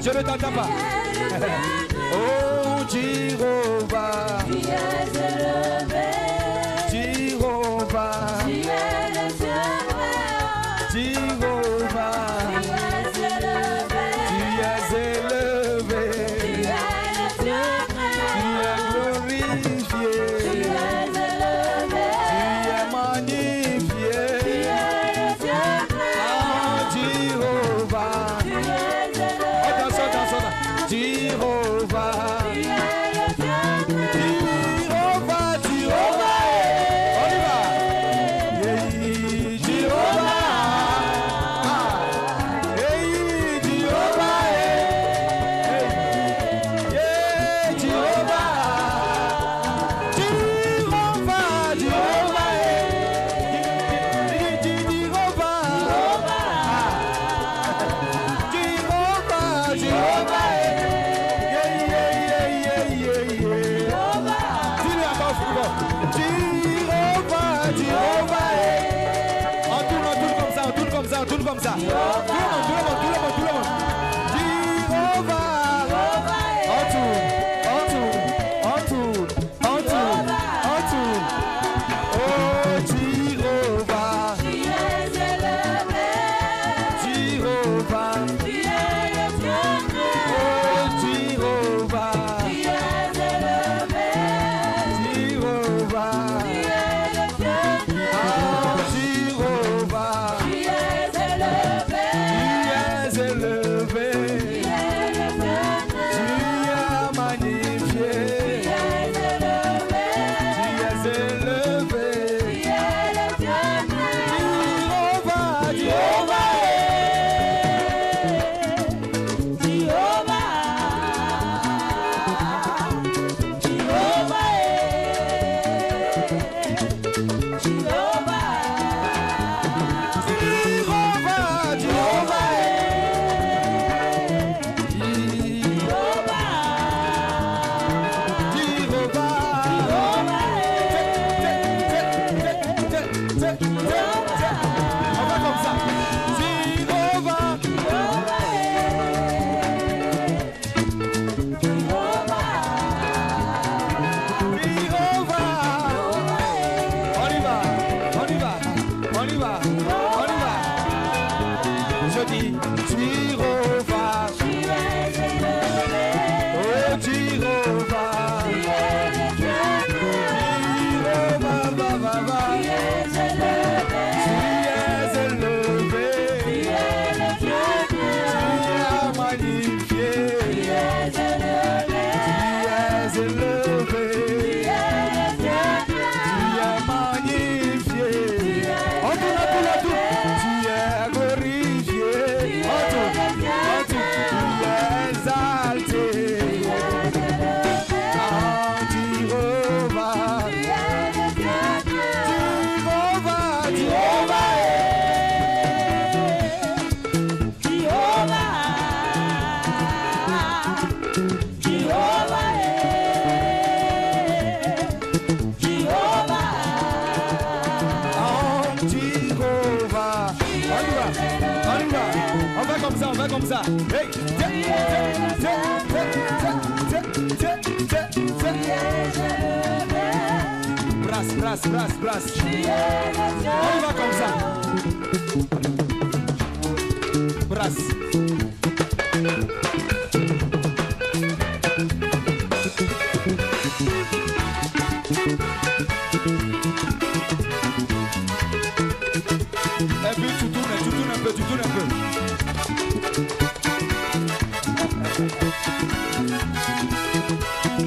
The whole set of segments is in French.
je ne t'entends pas. Oh, Jéhovah. Tu es élevé. Jéhovah. Tu es le Dieu vrai. Jéhovah. Tu es élevé. Tu es élevé. Tu es le Dieu vrai. Tu es glorifié. Tu es élevé. Tu es magnifié. Tu es le Dieu vrai. Oh, Jéhovah. Tu es élevé. Oh, dansons, dansons, dansons. Jéhovah. Tu es le Dieu vrai. Jéhovah, Jéhovah. On y va. Yeah, Jéhovah. Ah. Hey, Jéhovah. Hey. Yeah, Jéhovah. Jéhovah, Jéhovah. Jéhovah. Jéhovah, Jéhovah. Yeah, yeah, yeah, yeah, yeah. Dis-le encore, Frigo. Jéhovah, Jéhovah. On tourne comme ça, on tourne comme ça, on tourne comme ça. Tout le monde, tout le monde, tout le monde, tout le monde. Jéhovah. On tourne, on tourne, on tourne, on tourne, on tourne. Oh, Jéhovah. Tu es élevé. Jéhovah. Tu es le Dieu vrai. Oh, Jéhovah. Tu es élevé. Jéhovah. Tu es le Dieu vrai. Oh, Jéhovah. Tu es élevé. Tu es élevé. Tu es le Dieu vrai. Tu es magnifié. Tu es élevé. Tu es élevé. Tu es le Dieu vrai. Jéhovah, Jéhovah. Jéhovah, Jéhovah. On va comme ça. Jéhovah. Jéhovah. On y va, on y va, on y va, on y va. Je dis Jéhovah. Oh, Jéhovah. Jéhovah, va, va, va. Tu es élevé. Tu es magnifié. Tu es élevé. Tu es magnifié. On tourne, on tourne, on tourne. Tu es glorifié. On tourne, on tourne. Tu es exalté. Ah, Jéhovah. Jéhovah, Jéhovah. Oh, Jéhovah. On y va. On va comme ça, on va comme ça. Hey. Brasse, brasse, brasse, brasse. On y va comme ça. Brasse. Et puis tu tournes un peu, tu tournes un peu.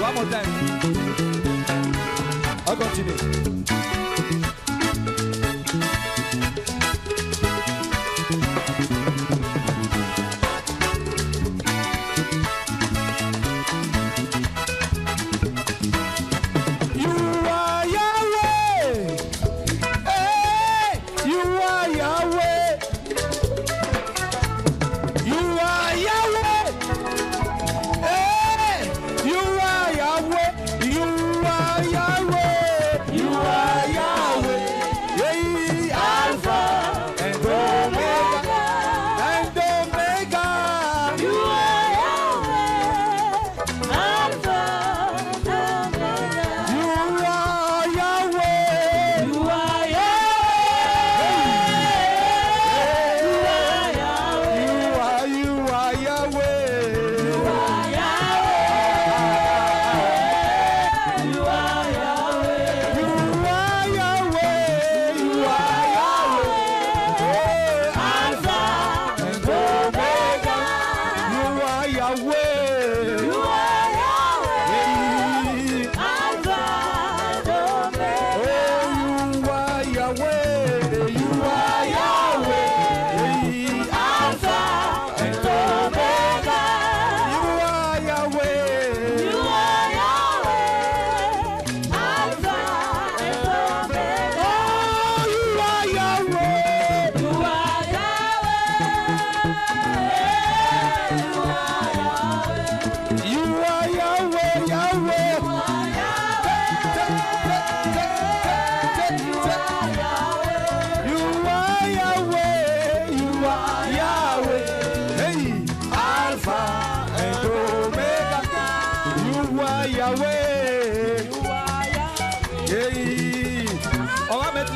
One more time. On continue.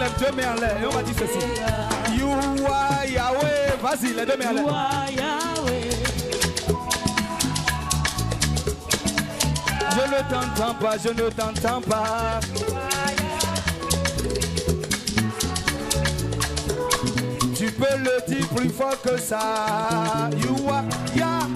lève 2 mains en l'air et on va dire ceci. You are Yahweh. Vas-y, les 2 mains en l'air. You are Yahweh. Je ne t'entends pas, je ne t'entends pas. Tu peux le dire plus fort que ça. You are Yahweh.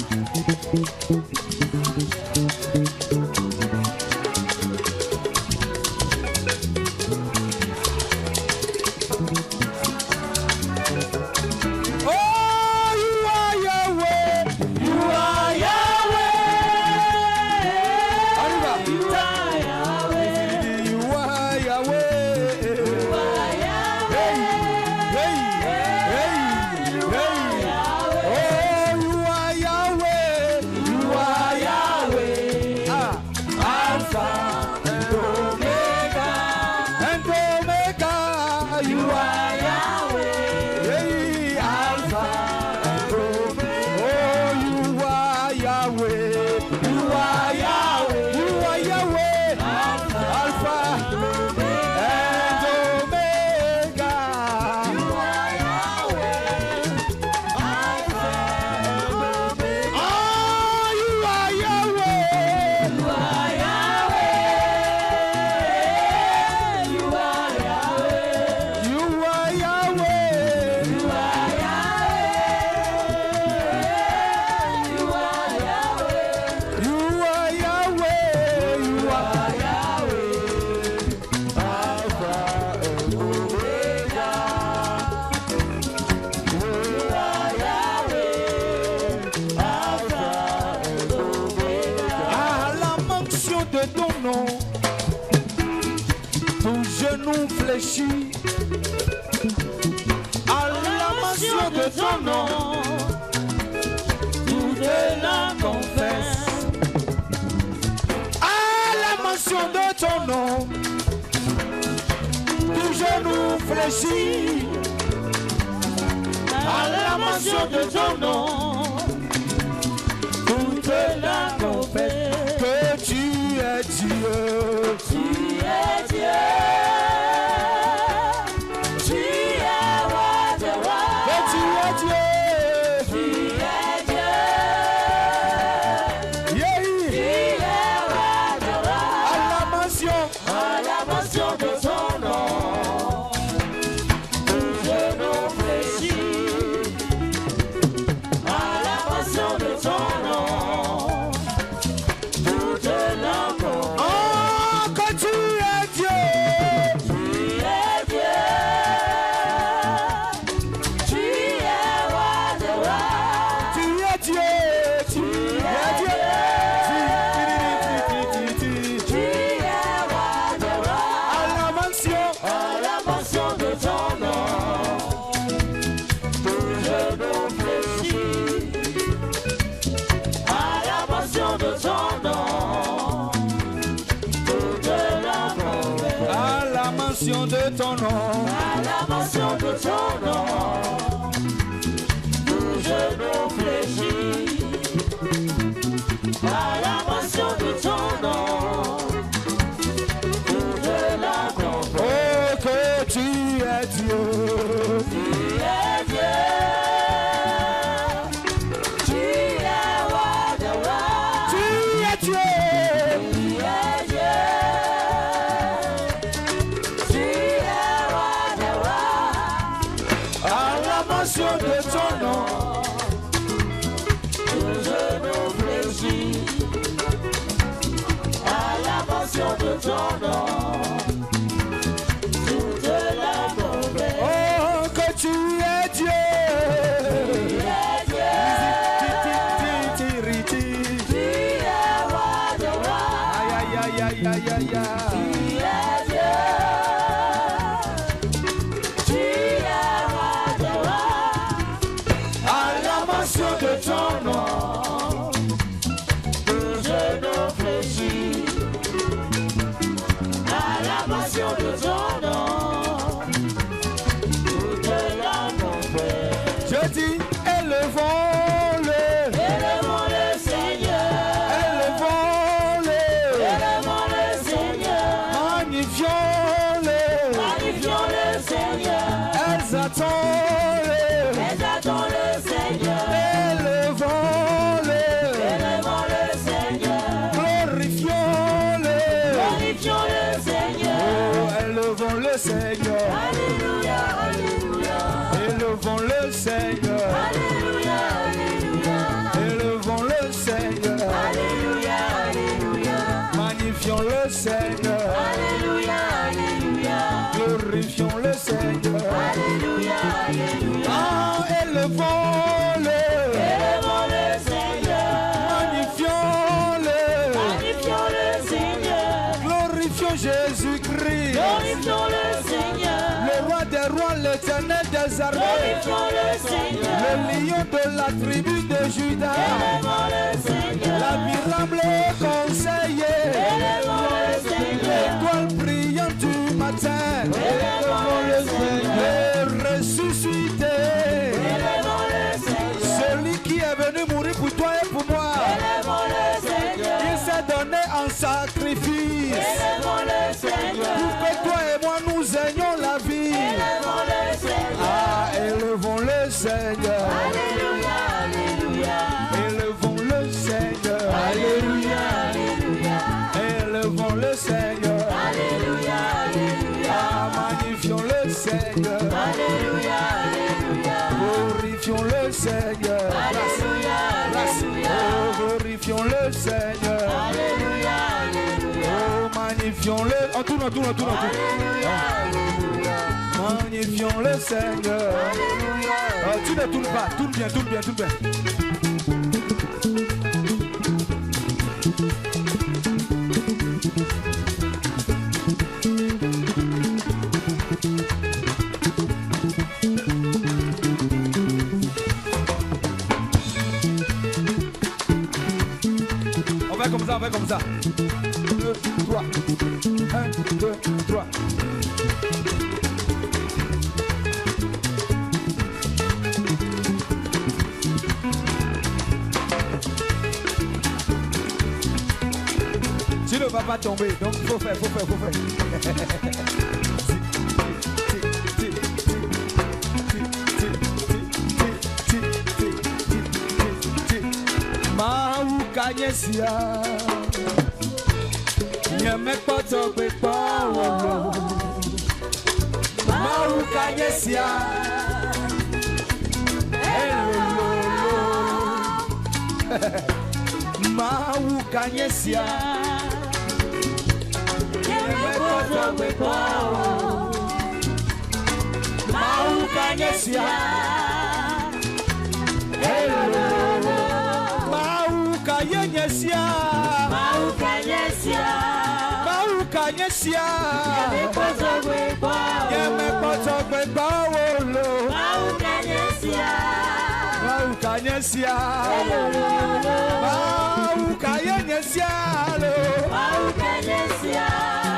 À la mention de ton nom, toute langue confesse. À la mention de ton nom, tout genou fléchit. À la mention de ton nom, toute langue confesse que tu es Dieu. Tu es Dieu. De ton nom, à la mention de ton nom, tout genou fléchit. À la mention de ton nom, toute langue confesse. Oh, que tu es Dieu. Tu es Dieu. Tu es roi de rois. Tu es Dieu. Tu es Dieu. De ton nom, tout genou fléchit. À la mention de ton nom, toute langue confesse. Oh, que tu es Dieu. Tu es Dieu. Tu es roi de rois. Aïe, aïe, aïe, aïe, aïe, aïe. Tu es Dieu. De ton nom, tout genou fléchit. À la tribu de Judas. Élevons le Seigneur. L'admirable conseiller. Élevons le Seigneur. L'étoile brillante du matin. Élevons le Seigneur. Le ressuscité. Élevons le Seigneur. Celui qui est venu mourir pour toi et pour moi. Élevons le Seigneur. Il s'est donné en sacrifice. Élevons le Seigneur. Pour que toi et moi nous ayons la vie. Élevons le Seigneur. Ah, élevons le Seigneur. Alléluia, alléluia. Élevons le Seigneur. Alléluia, alléluia. Élevons le Seigneur. Alléluia, alléluia. Ah, magnifions le Seigneur. Alléluia, alléluia. Glorifions le Seigneur. Alléluia, alléluia. Oh, glorifions le Seigneur. Alléluia, alléluia. Oh, magnifions le. On tourne, on tourne, on tourne, on tourne. Alléluia, alléluia. Magnifions le Seigneur. Alléluia. Oh, tu ne tournes pas. Tourne bien, tourne bien, tourne bien. On va comme ça, on va comme ça. 2, 3. 1, 2, 3. Tu ne vas pas tomber, donc il faut faire, faut faire, faut faire. Kanyesia Nyame poto pepo Mau kanyesia Mau kanyesia Nyame poto pepo Mau kanyesia Kanyesia, Mau kanyesia, Mau kanyesia, Yeme poto pepo, Yeme poto pepo, Mau kanyesia, Mau kanyesia, Mau kanyesia, Mau kanyesia,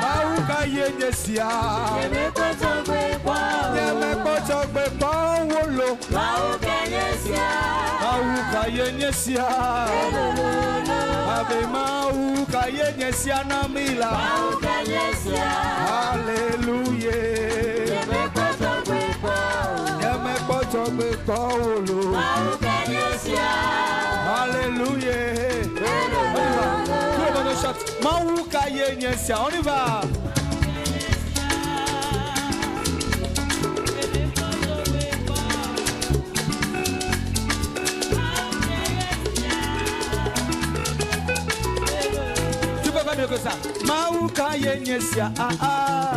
Mau kanyesia, Yeme poto pepo, Yeme poto pepo, Mau kanyesia, Mau kanyesia, Ave Mau kanyesia na mila, Mau kanyesia, Hallelujah, Yeme poto pepo, Yeme poto pepo, Mau kanyesia, Hallelujah. Tout le monde chante. Mau kanyesia, on y va. Mieux que ça. Mau kanyesia, ah ah.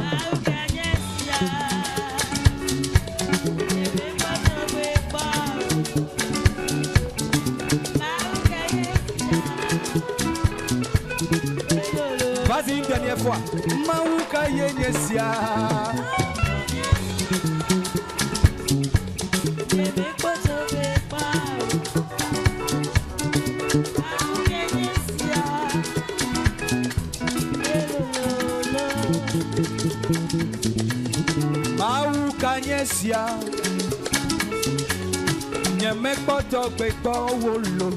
Vas-y une dernière fois. Mau kanyesia. Mau kanyesia Nyame poto pepo wolo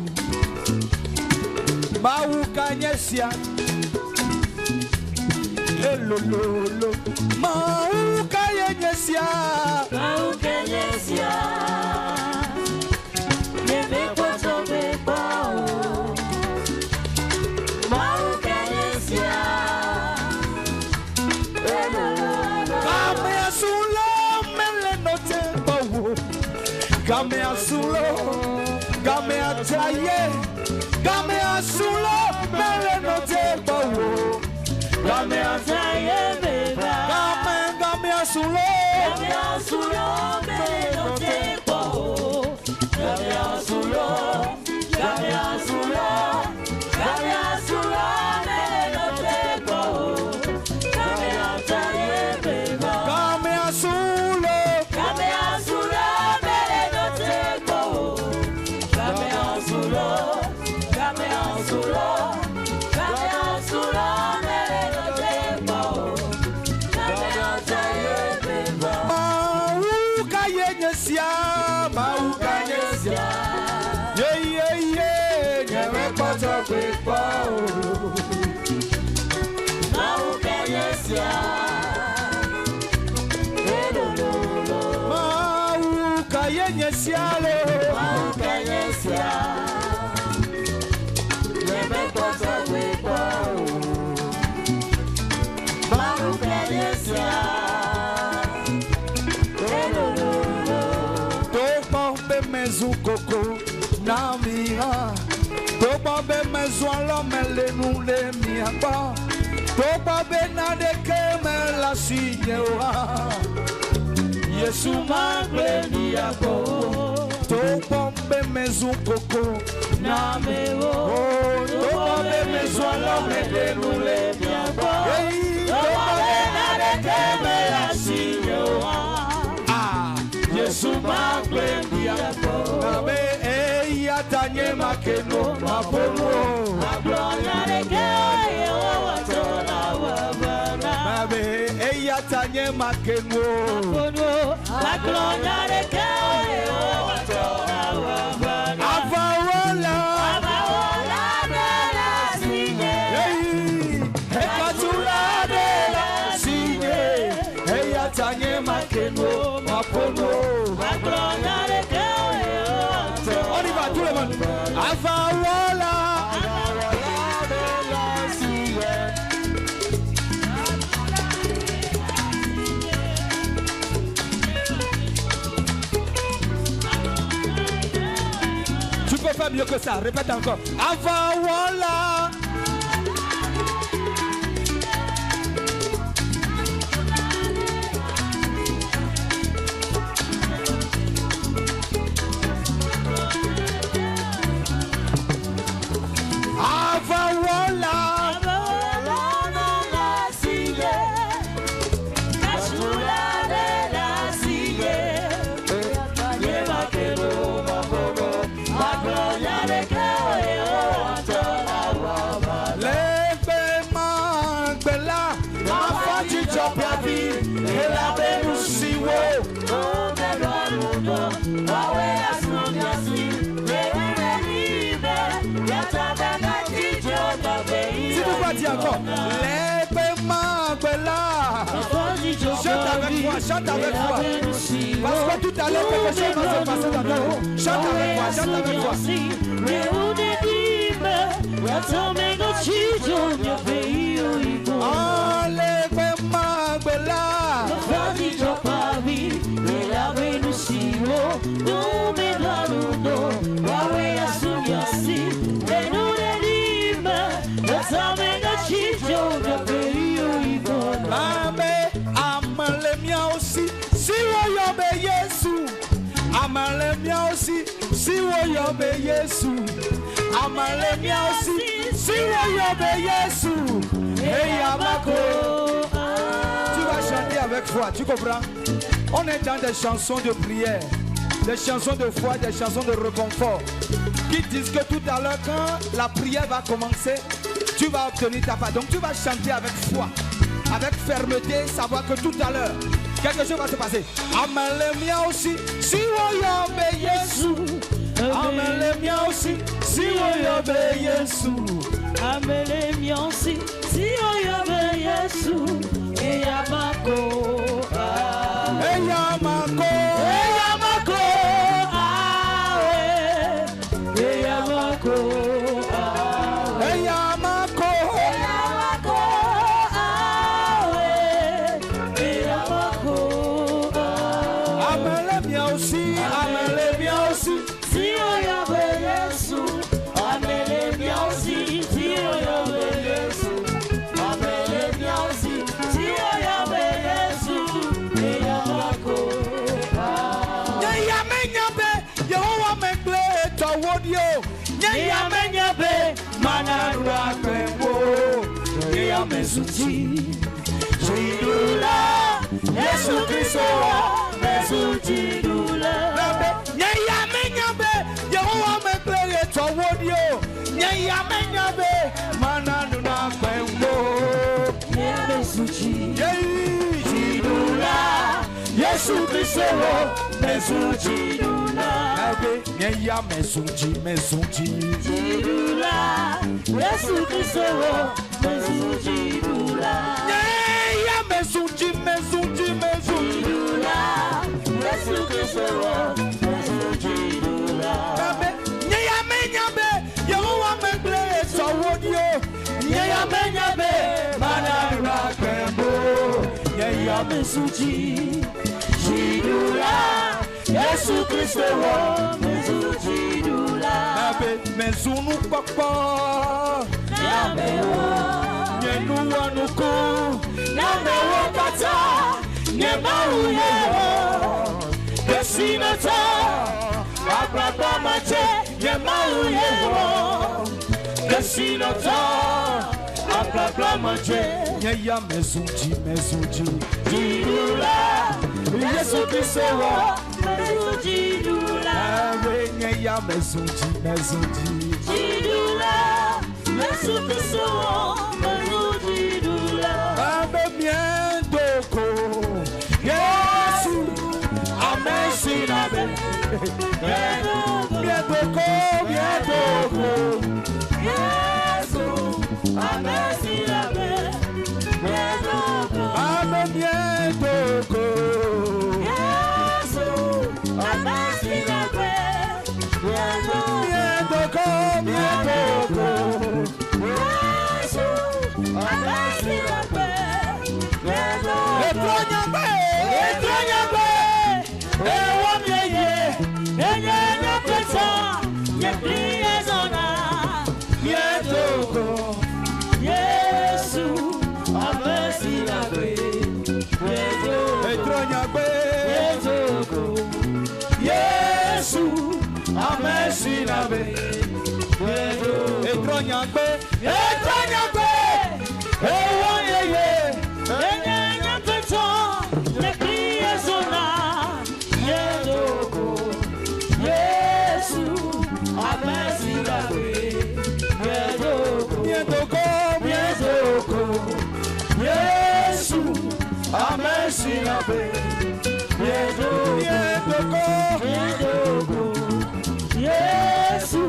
Mau kanyesia Elololo Mau kanyesia Mau kanyesia, Yeme poto pepo, Mau kanyesia. Game asulo, game ataye, game asulo, mere no te bawo. Game ataye beba, game asulo, mere no te bawo. Game asulo, mere no te bawo. Game ataye beba, game asulo, Coco, Namira, Toba be mezuala mele nule miamba, Toba be nade keme la signora, Yesu mangle niako, Toba be mezu coco, Namero, Toba be mezuala mele nule miamba, Toba be nade keme la signora, Yesu mangle niako. Abe eya tanye makeno mapono agloria de keo watola wabana Abe eya tanye makeno mapono agloria de keo watola wabana Avawola de la signe Hekatula de la signe eya tanye makeno mapono agloria de tout le monde. Avawola de la signe. Tu peux faire mieux que ça. Répète encore. Avawola. Chante avec moi. Parce que tout à l'heure, quelque chose va se passer dans ta vie. Chante avec moi, chante avec moi. Amalemia aussi, si woyobe Yesu. Amalemia aussi, si woyobe Yesu. Hey Amako. Tu vas chanter avec foi, tu comprends? On est dans des chansons de prière, des chansons de foi, des chansons de réconfort, qui disent que tout à l'heure, quand la prière va commencer, tu vas obtenir ta part. Donc tu vas chanter avec foi, avec fermeté, savoir que tout à l'heure, quelque chose va se passer. Amalemia aussi, si woyobe Yesu. Amalemia aussi, si woyobe Yesu. Amalemia aussi, si woyobe Yesu. Eyamako, Eyamako, Eyamako, Eyamako, Eyamako, Eyamako. Amalemia aussi, Amalemia aussi, si woyobe Yesu. Amalemia aussi, si woyobe Yesu. Amalemia aussi, si woyobe Yesu. Eyamako. Nyamenyabe, Yehowa megble towodio. Nyamenyabe, manarwa kwembo. Nyamesuti, Jidula, Yesu Kristo, Mesuti dula. Nyamenyabe, Yehowa megble towodio. Nyamenyabe, manarwa kwembo. Mesuti. Jidula, Yesu Kristo, Mesuti dula. Nyeya mesunji Jidula Yesu Kristo Jidula Nyeya mesunji Jidula Yesu Kristo Jidula Nyeya menyabe Yehowa meble sawodio Nyeya menyabe manara kembo Nyeya mesunji Jidula Yesu Kristo Jidula Mezunu papa Namewo Nyenu wanuku Namewo pata Nyemahu yewo Desinata Abraba mache Nyemahu yewo Desinata Abraba mache Nyeya mesunji Jidula Yesu Kristo Jidula Nyeya mesunji Jidula Yesu Kristo Jidula Abe miendoko Yesu amesinabe Miendoko Yesu amesinabe Abe miendoko Yesu amesinabe Miendoko Yesu amesinabe Etronyagbe Ewamyeye Enyenya pesa Yepriye zona Miendoko Yesu amesinabe Etronyagbe Yesu amesinabe Etronyagbe Ewamyeye Enyenya pesa Yepriye zona Yesu amesinabe Miendoko Yesu amesinabe Yesu